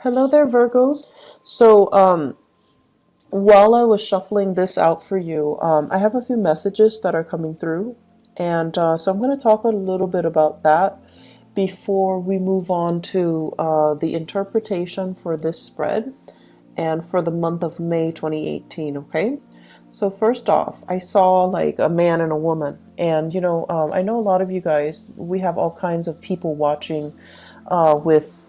Hello there, Virgos. So, while I was shuffling this out for you, I have a few messages that are coming through. And so I'm going to talk a little bit about that before we move on to the interpretation for this spread and for the month of May 2018, okay? So, first off, I saw like a man and a woman. And, I know a lot of you guys, we have all kinds of people watching with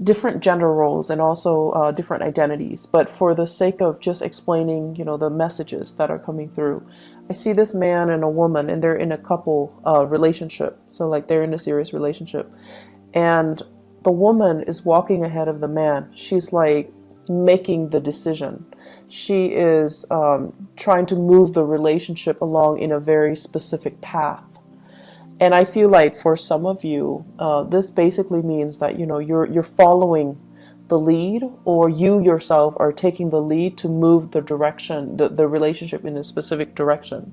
different gender roles and also different identities. But for the sake of just explaining, the messages that are coming through, I see this man and a woman, and they're in a couple relationship. So like they're in a serious relationship, and the woman is walking ahead of the man. She's like making the decision. She is trying to move the relationship along in a very specific path. And I feel like for some of you, this basically means that you're following the lead, or you yourself are taking the lead to move the direction, the relationship in a specific direction.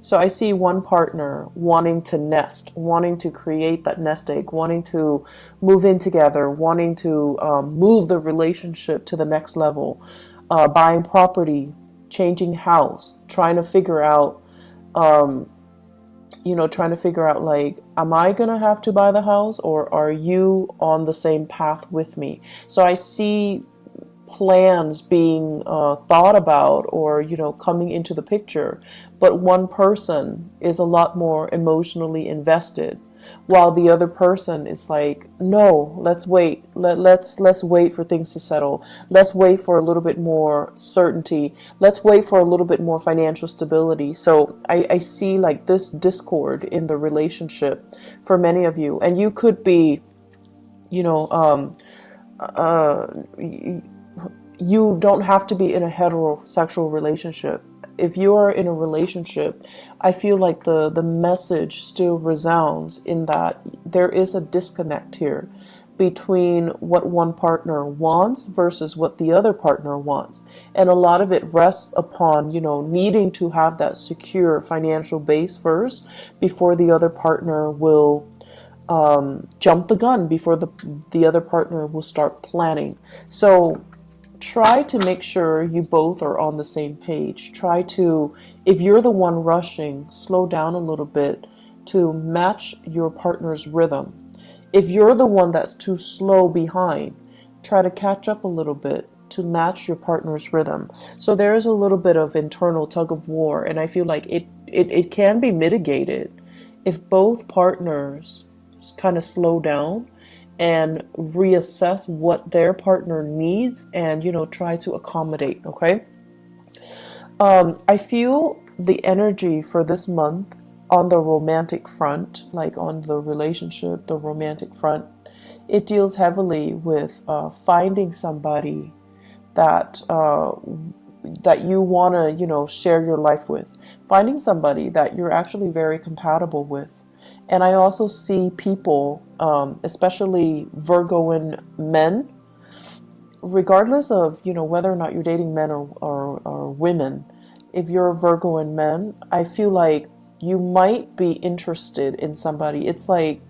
So I see one partner wanting to nest, wanting to create that nest egg, wanting to move in together, wanting to move the relationship to the next level, buying property, changing house, trying to figure out like, am I gonna have to buy the house, or are you on the same path with me? So I see plans being thought about, or coming into the picture, but one person is a lot more emotionally invested, while the other person is like, no, let's wait. Let's wait for things to settle. Let's wait for a little bit more certainty. Let's wait for a little bit more financial stability. So I see like this discord in the relationship for many of you, and you could be, you know uh you don't have to be in a heterosexual relationship. If you are in a relationship, I feel like the message still resounds in that there is a disconnect here between what one partner wants versus what the other partner wants. And a lot of it rests upon, needing to have that secure financial base first before the other partner will jump the gun, before the other partner will start planning. So try to make sure you both are on the same page. Try to, if you're the one rushing, slow down a little bit to match your partner's rhythm. If you're the one that's too slow behind, try to catch up a little bit to match your partner's rhythm. So there is a little bit of internal tug of war, and I feel like it can be mitigated if both partners kind of slow down and reassess what their partner needs, and try to accommodate. Okay. I feel the energy for this month on the romantic front, like on the relationship, the romantic front, it deals heavily with finding somebody that that you want to share your life with, finding somebody that you're actually very compatible with. And I also see people, especially Virgoan men, regardless of whether or not you're dating men or women. If you're a Virgoan man, I feel like you might be interested in somebody. It's like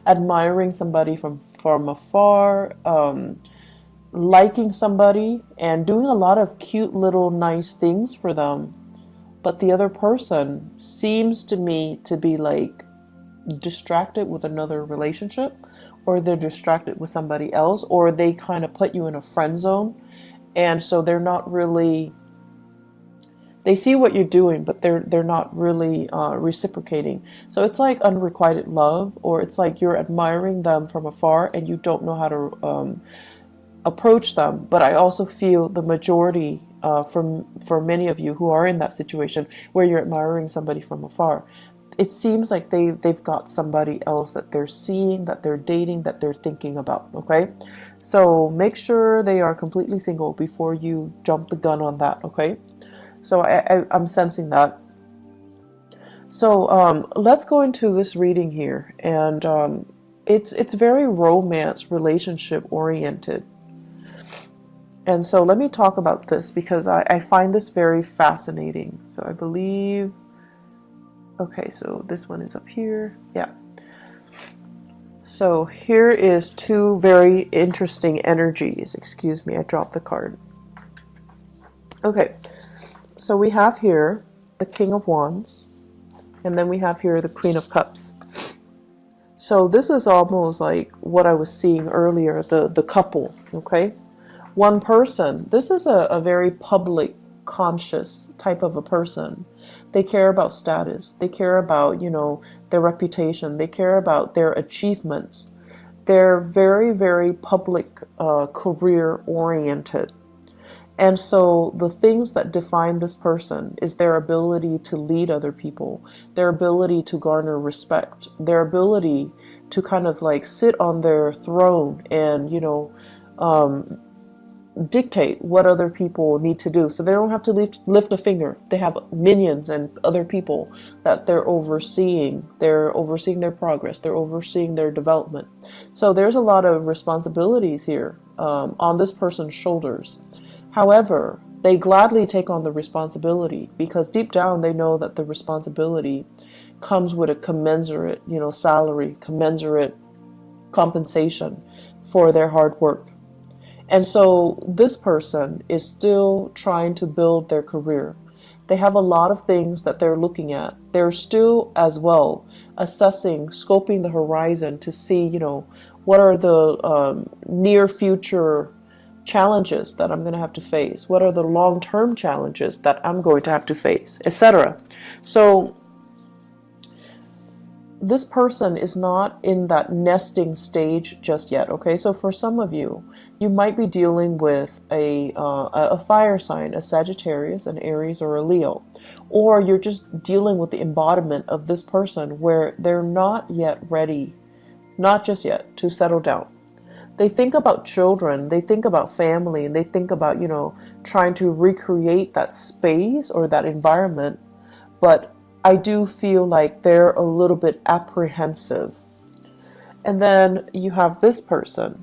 admiring somebody from afar, liking somebody and doing a lot of cute little nice things for them, but the other person seems to me to be like distracted with another relationship, or they're distracted with somebody else, or they kind of put you in a friend zone. And so they're not really, they see what you're doing, but they're not really reciprocating. So it's like unrequited love, or it's like you're admiring them from afar and you don't know how to approach them. But I also feel the majority, for many of you who are in that situation where you're admiring somebody from afar, it seems like they've got somebody else that they're seeing, that they're dating, that they're thinking about. Okay, so make sure they are completely single before you jump the gun on that. Okay, so I'm sensing that. So let's go into this reading here, and it's very romance relationship oriented. And so let me talk about this because I find this very fascinating. So I believe, okay, so this one is up here. Yeah. So here is two very interesting energies. Excuse me, I dropped the card. Okay, so we have here the King of Wands, and then we have here the Queen of Cups. So this is almost like what I was seeing earlier, the couple, okay? One person. This is a very public, conscious type of a person. They care about status. They care about, their reputation. They care about their achievements. They're very, very public, career oriented. And so the things that define this person is their ability to lead other people, their ability to garner respect, their ability to kind of like sit on their throne and, dictate what other people need to do. So they don't have to lift a finger. They have minions and other people that they're overseeing. They're overseeing their progress. They're overseeing their development. So there's a lot of responsibilities here on this person's shoulders. However, they gladly take on the responsibility because deep down they know that the responsibility comes with a commensurate, salary, commensurate compensation for their hard work. And so this person is still trying to build their career. They have a lot of things that they're looking at. They're still as well assessing, scoping the horizon to see, what are the near future challenges that I'm going to have to face? What are the long-term challenges that I'm going to have to face, etc. So this person is not in that nesting stage just yet, okay? So for some of you, you might be dealing with a fire sign, a Sagittarius, an Aries, or a Leo. Or you're just dealing with the embodiment of this person where they're not yet ready, not just yet, to settle down. They think about children, they think about family, and they think about, trying to recreate that space or that environment. But I do feel like they're a little bit apprehensive. And then you have this person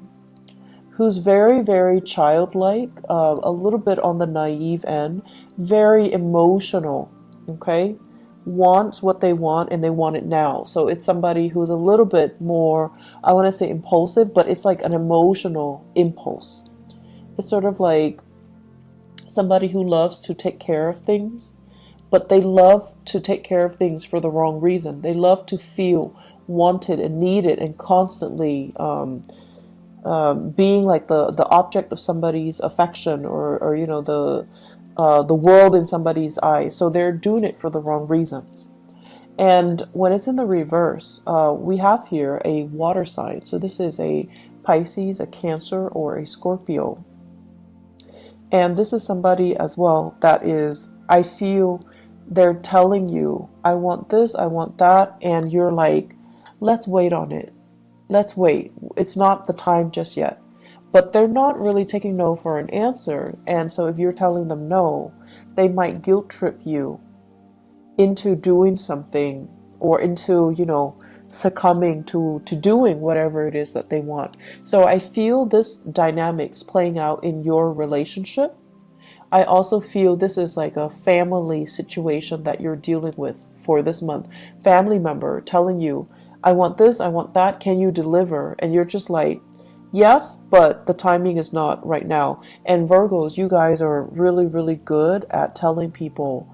who's very, very childlike, a little bit on the naive end, very emotional, okay? Wants what they want and they want it now. So it's somebody who's a little bit more, I want to say impulsive, but it's like an emotional impulse. It's sort of like somebody who loves to take care of things, but they love to take care of things for the wrong reason. They love to feel wanted and needed and constantly being like the object of somebody's affection or the world in somebody's eyes. So they're doing it for the wrong reasons. And when it's in the reverse, we have here a water sign. So this is a Pisces, a Cancer, or a Scorpio. And this is somebody as well that is, I feel they're telling you, I want this, I want that. And you're like, let's wait on it. Let's wait. It's not the time just yet. But they're not really taking no for an answer. And so if you're telling them no, they might guilt trip you into doing something or into, succumbing to doing whatever it is that they want. So I feel this dynamics playing out in your relationship. I also feel this is like a family situation that you're dealing with for this month. Family member telling you, I want this, I want that, can you deliver? And you're just like, yes, but the timing is not right now. And Virgos, you guys are really, really good at telling people,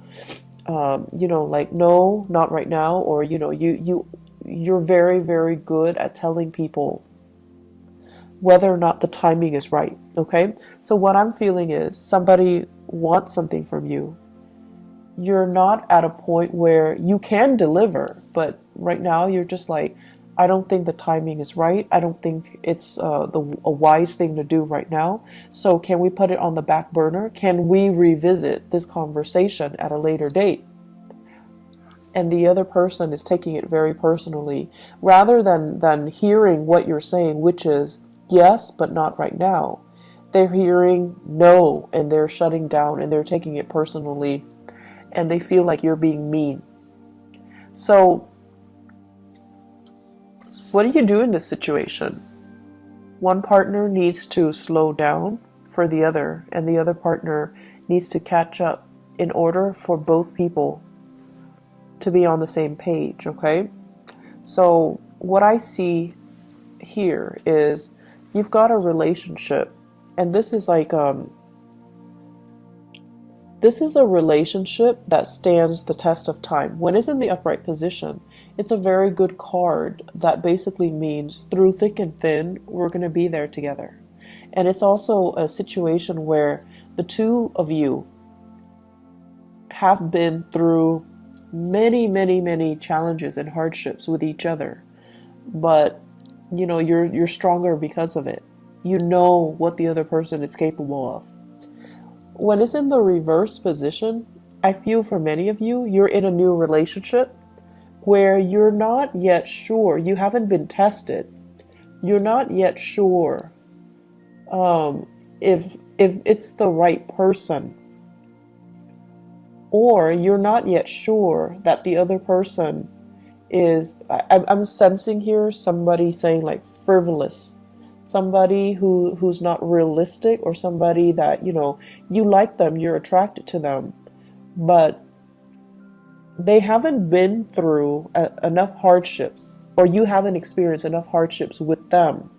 like, no, not right now. Or, you're very, very good at telling people whether or not the timing is right. Okay. So what I'm feeling is somebody wants something from you. You're not at a point where you can deliver, but right now you're just like, I don't think the timing is right. I don't think it's a wise thing to do right now. So can we put it on the back burner? Can we revisit this conversation at a later date? And the other person is taking it very personally, rather than hearing what you're saying, which is yes, but not right now. They're hearing no, and they're shutting down, and they're taking it personally, and they feel like you're being mean. So what do you do in this situation? One partner needs to slow down for the other, and the other partner needs to catch up in order for both people to be on the same page, okay? So what I see here is you've got a relationship, and this is like this is a relationship that stands the test of time. When it's in the upright position, it's a very good card that basically means through thick and thin, we're going to be there together. And it's also a situation where the two of you have been through many, many, many challenges and hardships with each other. But, you know, you're stronger because of it. You know what the other person is capable of. When it's in the reverse position, I feel for many of you, you're in a new relationship where you're not yet sure, you haven't been tested. You're not yet sure if it's the right person, or you're not yet sure that the other person is, I'm sensing here somebody saying like frivolous, somebody who's not realistic, or somebody that, you know, you like them, you're attracted to them, but they haven't been through enough hardships, or you haven't experienced enough hardships with them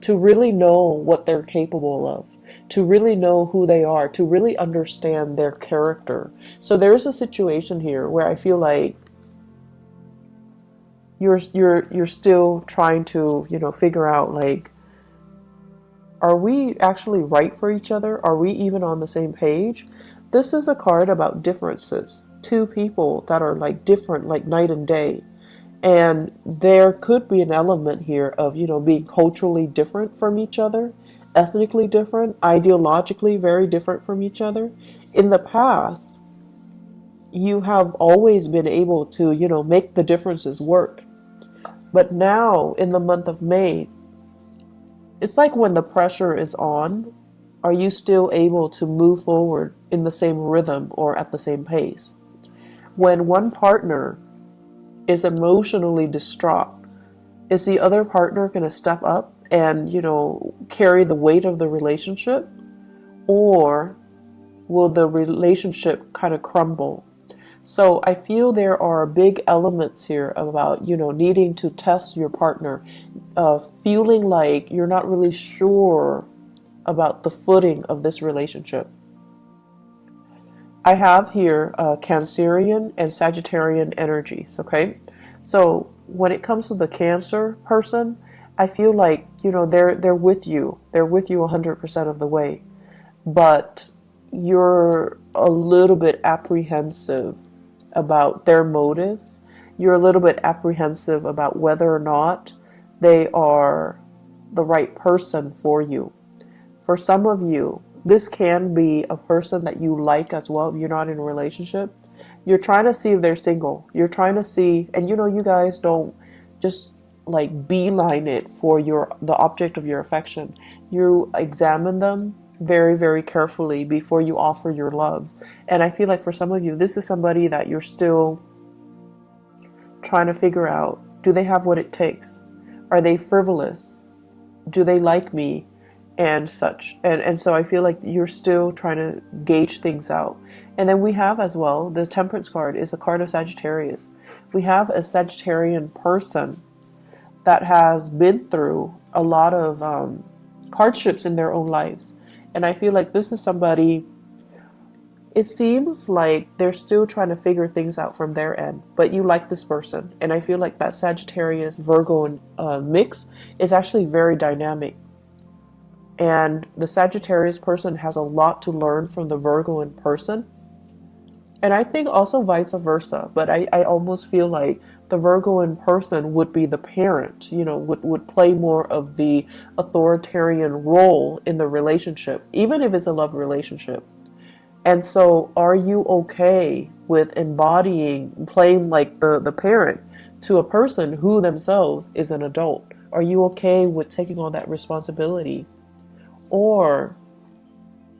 to really know what they're capable of, to really know who they are, to really understand their character. So there's a situation here where I feel like you're still trying to, you know, figure out like, are we actually right for each other? Are we even on the same page? This is a card about differences. Two people that are like different, like night and day. And there could be an element here of, you know, being culturally different from each other, ethnically different, ideologically very different from each other. In the past, you have always been able to, you know, make the differences work. But now in the month of May, it's like when the pressure is on, are you still able to move forward in the same rhythm or at the same pace? When one partner is emotionally distraught, is the other partner going to step up and, you know, carry the weight of the relationship? Or will the relationship kind of crumble? So I feel there are big elements here about, you know, needing to test your partner, feeling like you're not really sure about the footing of this relationship. I have here Cancerian and Sagittarian energies, okay? So when it comes to the Cancer person, I feel like, you know, they're with you. They're with you 100% of the way. But you're a little bit apprehensive about their motives. You're a little bit apprehensive about whether or not they are the right person for you. For some of you, this can be a person that you like as well if you're not in a relationship. You're trying to see if they're single. You're trying to see, and you know, you guys don't just like beeline it for the object of your affection. You examine them very, very carefully before you offer your love. And I feel like for some of you, this is somebody that you're still trying to figure out, do they have what it takes? Are they frivolous? Do they like me? And such. And so I feel like you're still trying to gauge things out. And then we have as well, the Temperance card is the card of Sagittarius. We have a Sagittarian person that has been through a lot of hardships in their own lives. And I feel like this is somebody, it seems like they're still trying to figure things out from their end, but you like this person. And I feel like that Sagittarius Virgo mix is actually very dynamic. And the Sagittarius person has a lot to learn from the Virgoan person. And I think also vice versa. But I almost feel like the Virgoan person would be the parent, you know, would play more of the authoritarian role in the relationship, even if it's a love relationship. And so are you okay with playing like the parent to a person who themselves is an adult? Are you okay with taking on that responsibility? Or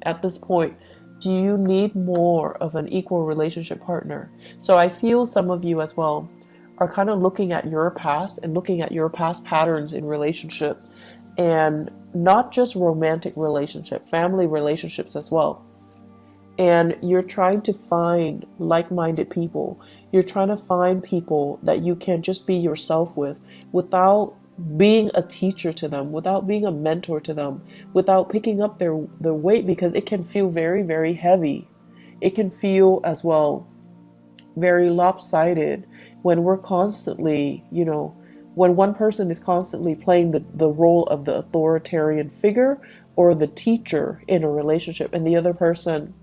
at this point, do you need more of an equal relationship partner? So I feel some of you as well are kind of looking at your past and looking at your past patterns in relationship, and not just romantic relationship, family relationships as well. And you're trying to find like-minded people. You're trying to find people that you can just be yourself with without being a teacher to them, without being a mentor to them, without picking up their weight, because it can feel very, very heavy. It can feel as well very lopsided when we're constantly, when one person is constantly playing the role of the authoritarian figure or the teacher in a relationship, and the other person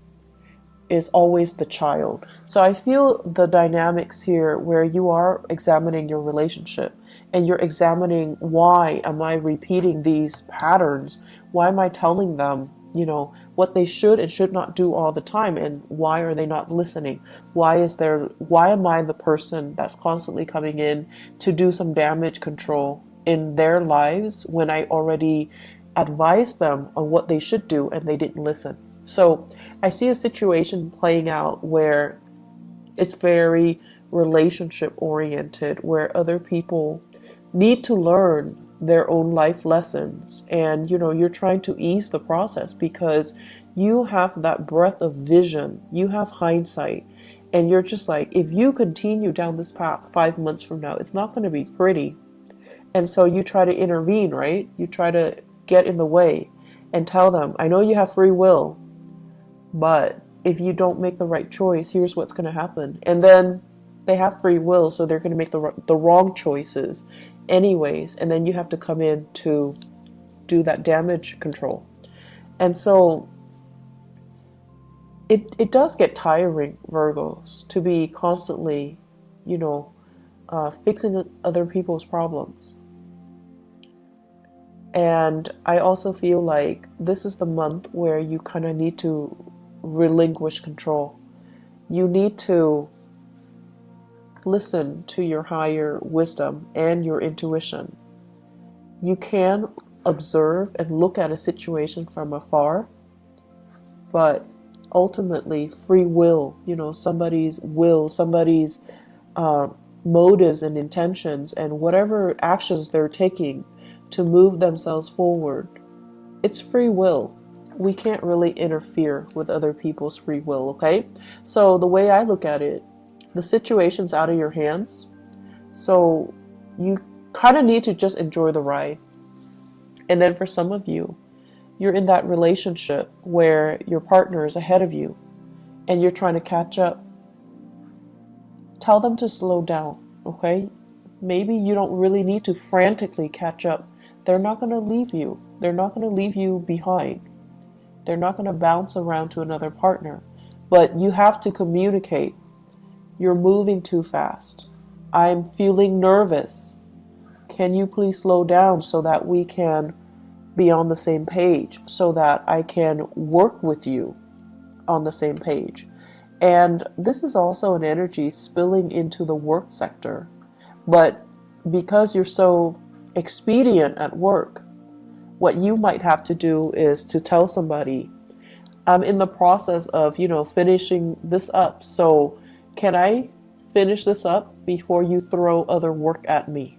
is always the child. So I feel the dynamics here where you are examining your relationship and you're examining, why am I repeating these patterns? Why am I telling them, what they should and should not do all the time, and why are they not listening? Why am I the person that's constantly coming in to do some damage control in their lives when I already advised them on what they should do and they didn't listen? So I see a situation playing out where it's very relationship oriented, where other people need to learn their own life lessons, and you're trying to ease the process because you have that breadth of vision, you have hindsight, and you're just like, if you continue down this path 5 months from now, it's not going to be pretty. And so you try to intervene, right? You try to get in the way and tell them, I know you have free will, but if you don't make the right choice, here's what's going to happen. And then they have free will, so they're going to make the wrong choices anyways. And then you have to come in to do that damage control. And so it does get tiring, Virgos, to be constantly, fixing other people's problems. And I also feel like this is the month where you kind of need to relinquish control. You need to listen to your higher wisdom and your intuition. You can observe and look at a situation from afar, but ultimately free will, somebody's motives and intentions and whatever actions they're taking to move themselves forward, it's free will. We can't really interfere with other people's free will, okay? So the way I look at it, the situation's out of your hands, so you kind of need to just enjoy the ride. And then for some of you, you're in that relationship where your partner is ahead of you and you're trying to catch up. Tell them to slow down, okay? Maybe you don't really need to frantically catch up. They're not going to leave you. They're not going to leave you behind. They're not going to bounce around to another partner. But you have to communicate. You're moving too fast. I'm feeling nervous. Can you please slow down so that we can be on the same page, so that I can work with you on the same page? And this is also an energy spilling into the work sector. But because you're so expedient at work, what you might have to do is to tell somebody, I'm in the process of, finishing this up. So can I finish this up before you throw other work at me?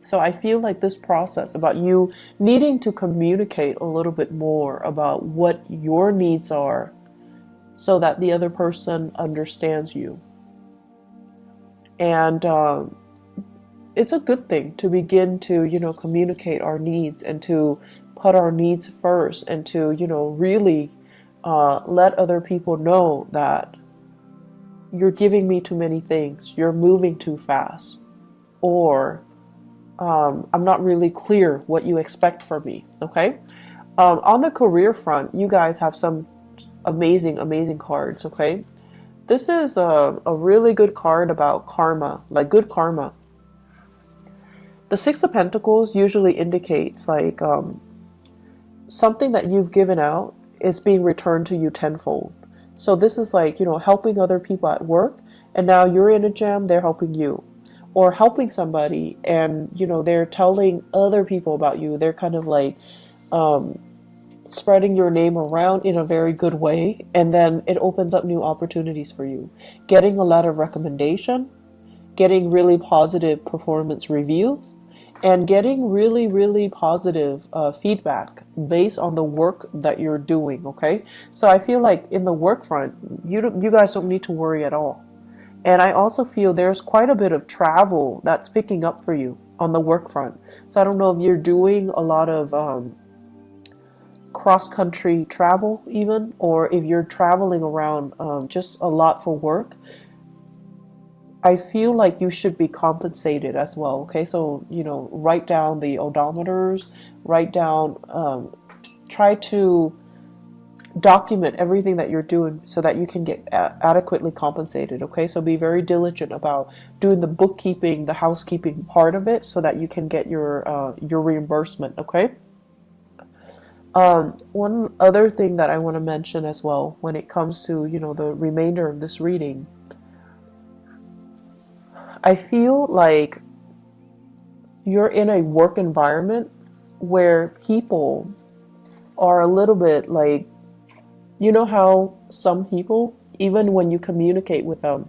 So I feel like this process about you needing to communicate a little bit more about what your needs are so that the other person understands you. And it's a good thing to begin to, communicate our needs and to put our needs first and to, really let other people know that you're giving me too many things, you're moving too fast, or I'm not really clear what you expect from me, okay? On the career front, you guys have some amazing cards, okay? This is a really good card about karma, like good karma. The Six of Pentacles usually indicates like something that you've given out is being returned to you tenfold. So this is like, helping other people at work, and now you're in a jam, they're helping you. Or helping somebody and, they're telling other people about you. They're kind of like spreading your name around in a very good way. And then it opens up new opportunities for you. Getting a lot of recommendation, getting really positive performance reviews, and getting really, really positive feedback based on the work that you're doing, okay? So I feel like in the work front, you guys don't need to worry at all. And I also feel there's quite a bit of travel that's picking up for you. on the work front. So I don't know if you're doing a lot of cross-country travel even, or if you're traveling around just a lot for work. I feel like you should be compensated as well. Okay, so write down the odometers, write down, try to document everything that you're doing so that you can get adequately compensated. Okay, so be very diligent about doing the bookkeeping, the housekeeping part of it, so that you can get your reimbursement. Okay. One other thing that I want to mention as well when it comes to the remainder of this reading, I feel like you're in a work environment where people are a little bit like, how some people, even when you communicate with them,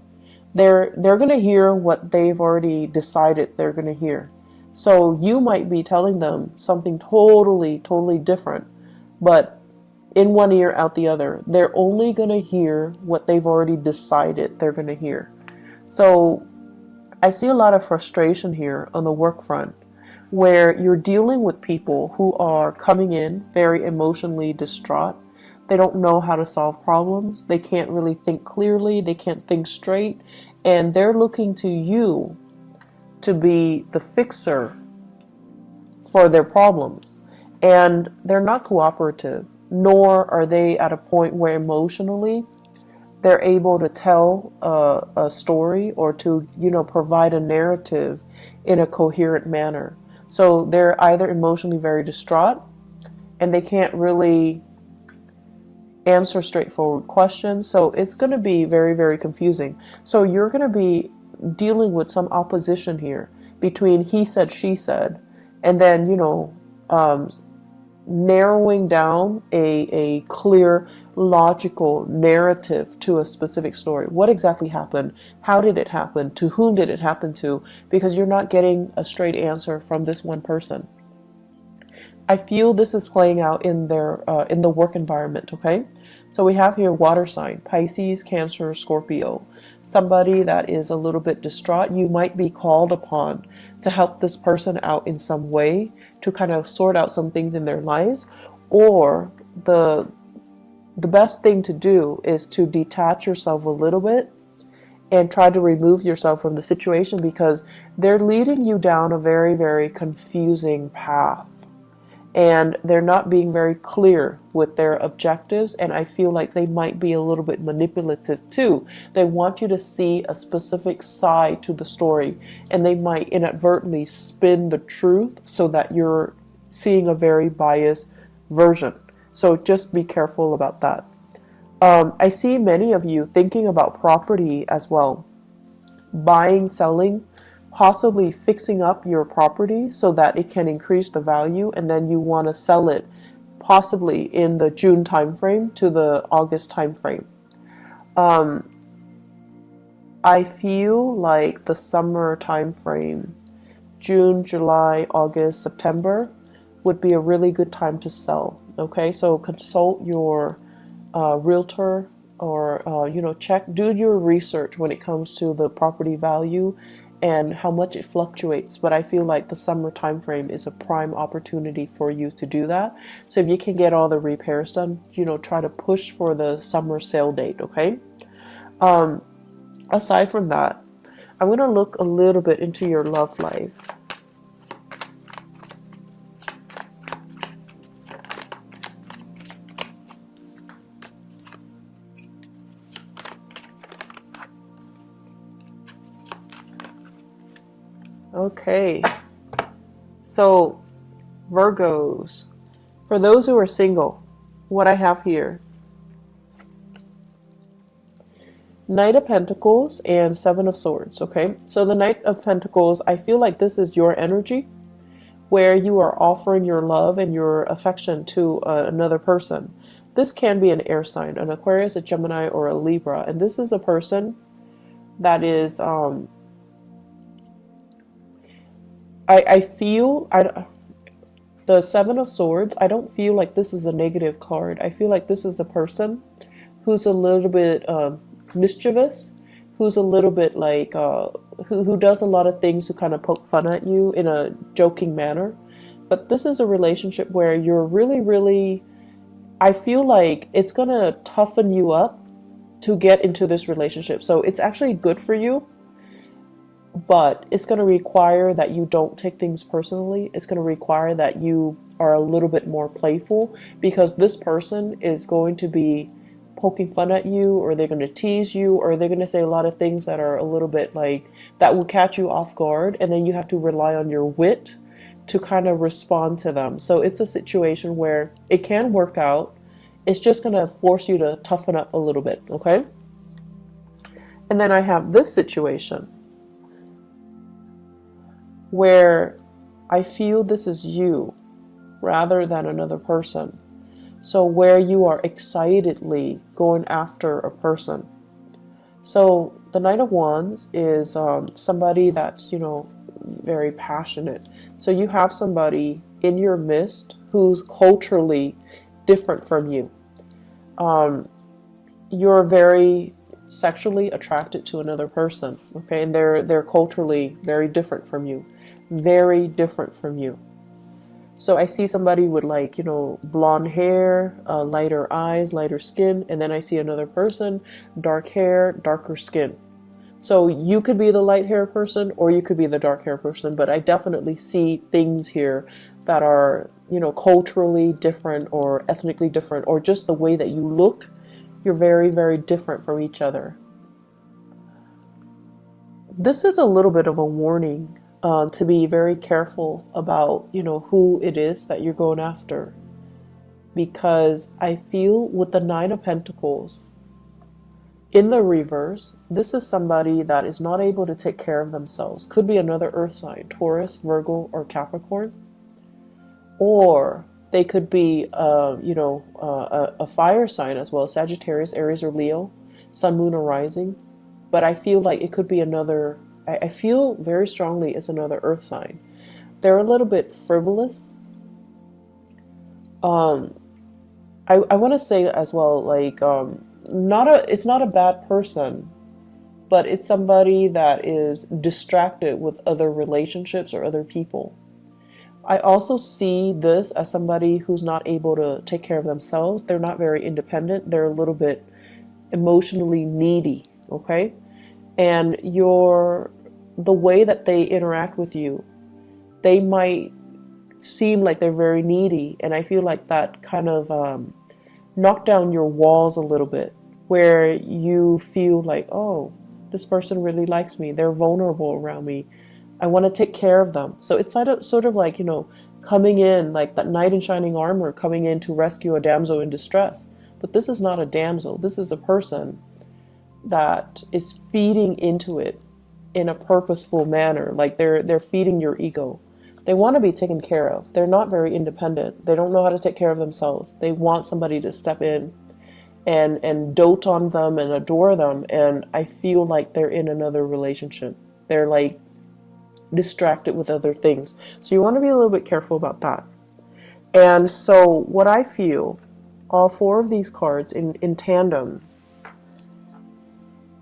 they're going to hear what they've already decided they're going to hear. So you might be telling them something totally, totally different, but in one ear, out the other. They're only going to hear what they've already decided they're going to hear. So I see a lot of frustration here on the work front, where you're dealing with people who are coming in very emotionally distraught. They don't know how to solve problems. They can't really think clearly. They can't think straight. And they're looking to you to be the fixer for their problems. And they're not cooperative, nor are they at a point where emotionally they're able to tell a story or to, provide a narrative in a coherent manner. So they're either emotionally very distraught and they can't really answer straightforward questions. So it's going to be very, very confusing. So you're going to be dealing with some opposition here between he said, she said, and then, narrowing down a clear, logical narrative to a specific story. What exactly happened? How did it happen? To whom did it happen to? Because you're not getting a straight answer from this one person. I feel this is playing out in the work environment. Okay, so we have here water sign: Pisces, Cancer, Scorpio. Somebody that is a little bit distraught. You might be called upon to help this person out in some way, to kind of sort out some things in their lives, or the best thing to do is to detach yourself a little bit and try to remove yourself from the situation, because they're leading you down a very, very confusing path. And they're not being very clear with their objectives, and I feel like they might be a little bit manipulative too. They want you to see a specific side to the story, and they might inadvertently spin the truth so that you're seeing a very biased version. So just be careful about that. I see many of you thinking about property as well. Buying, selling, possibly fixing up your property so that it can increase the value, and then you want to sell it possibly in the June timeframe to the August timeframe. I feel like the summer timeframe, June, July, August, September, would be a really good time to sell. Okay, so consult your realtor, or do your research when it comes to the property value and how much it fluctuates. But I feel like the summer time frame is a prime opportunity for you to do that. So if you can get all the repairs done, try to push for the summer sale date. Okay. Aside from that, I'm going to look a little bit into your love life. Okay, so Virgos, for those who are single, what I have here, Knight of Pentacles and Seven of Swords. Okay, so the Knight of Pentacles, I feel like this is your energy where you are offering your love and your affection to another person. This can be an air sign, an Aquarius, a Gemini, or a Libra, and this is a person that is I feel the Seven of Swords, I don't feel like this is a negative card. I feel like this is a person who's a little bit mischievous, who's a little bit like who does a lot of things to kind of poke fun at you in a joking manner. But this is a relationship where you're really, really, I feel like it's going to toughen you up to get into this relationship. So it's actually good for you, but it's going to require that you don't take things personally. It's going to require that you are a little bit more playful, because this person is going to be poking fun at you, or they're going to tease you, or they're going to say a lot of things that are a little bit like that will catch you off guard, and then you have to rely on your wit to kind of respond to them. So it's a situation where it can work out. It's just going to force you to toughen up a little bit, okay? And then I have this situation where I feel this is you rather than another person. So where you are excitedly going after a person. So the Knight of Wands is somebody that's, very passionate. So you have somebody in your midst who's culturally different from you. You're very sexually attracted to another person, okay? And they're culturally very different from you. Very different from you. So I see somebody with blonde hair, lighter eyes, lighter skin, and then I see another person, dark hair, darker skin. So you could be the light hair person or you could be the dark hair person, but I definitely see things here that are, culturally different or ethnically different, or just the way that you look, you're very, very different from each other. This is a little bit of a warning. To be very careful about, who it is that you're going after. Because I feel with the Nine of Pentacles, in the reverse, this is somebody that is not able to take care of themselves. Could be another earth sign, Taurus, Virgo, or Capricorn. Or they could be, a fire sign as well, Sagittarius, Aries, or Leo, Sun, Moon, or Rising. But I feel like it could be another, I feel very strongly it's another earth sign. They're a little bit frivolous. I want to say as well, it's not a bad person, but it's somebody that is distracted with other relationships or other people. I also see this as somebody who's not able to take care of themselves. They're not very independent. They're a little bit emotionally needy, okay? And the way that they interact with you, they might seem like they're very needy, and I feel like that kind of knocked down your walls a little bit, where you feel like, oh, this person really likes me, they're vulnerable around me, I want to take care of them. So it's sort of like, coming in like that knight in shining armor, coming in to rescue a damsel in distress. But this is not a damsel, this is a person that is feeding into it in a purposeful manner. Like they're feeding your ego. They want to be taken care of. They're not very independent. They don't know how to take care of themselves. They want somebody to step in and dote on them and adore them. And I feel like they're in another relationship. They're like distracted with other things. So you want to be a little bit careful about that. And so what I feel, all four of these cards in tandem,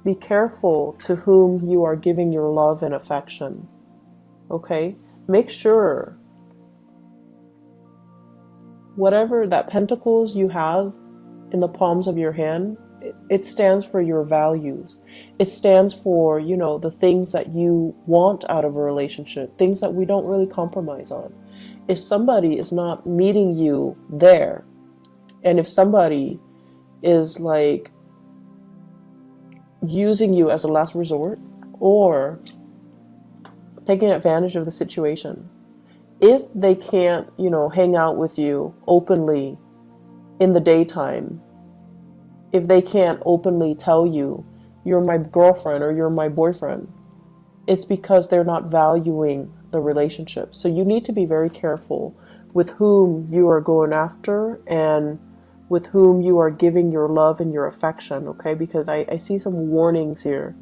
be careful to whom you are giving your love and affection. Okay? Make sure whatever that pentacles you have in the palms of your hand, it stands for your values. It stands for, the things that you want out of a relationship, things that we don't really compromise on. If somebody is not meeting you there, and if somebody is like using you as a last resort or taking advantage of the situation, if they can't, hang out with you openly in the daytime, if they can't openly tell you, you're my girlfriend or you're my boyfriend, it's because they're not valuing the relationship. So you need to be very careful with whom you are going after and with whom you are giving your love and your affection, okay? Because I see some warnings here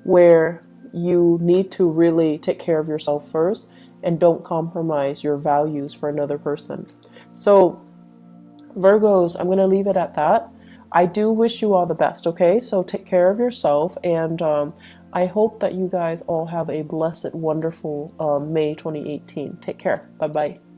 where you need to really take care of yourself first and don't compromise your values for another person. So Virgos, I'm going to leave it at that. I do wish you all the best, okay? So take care of yourself, and I hope that you guys all have a blessed, wonderful May 2018. Take care. Bye bye.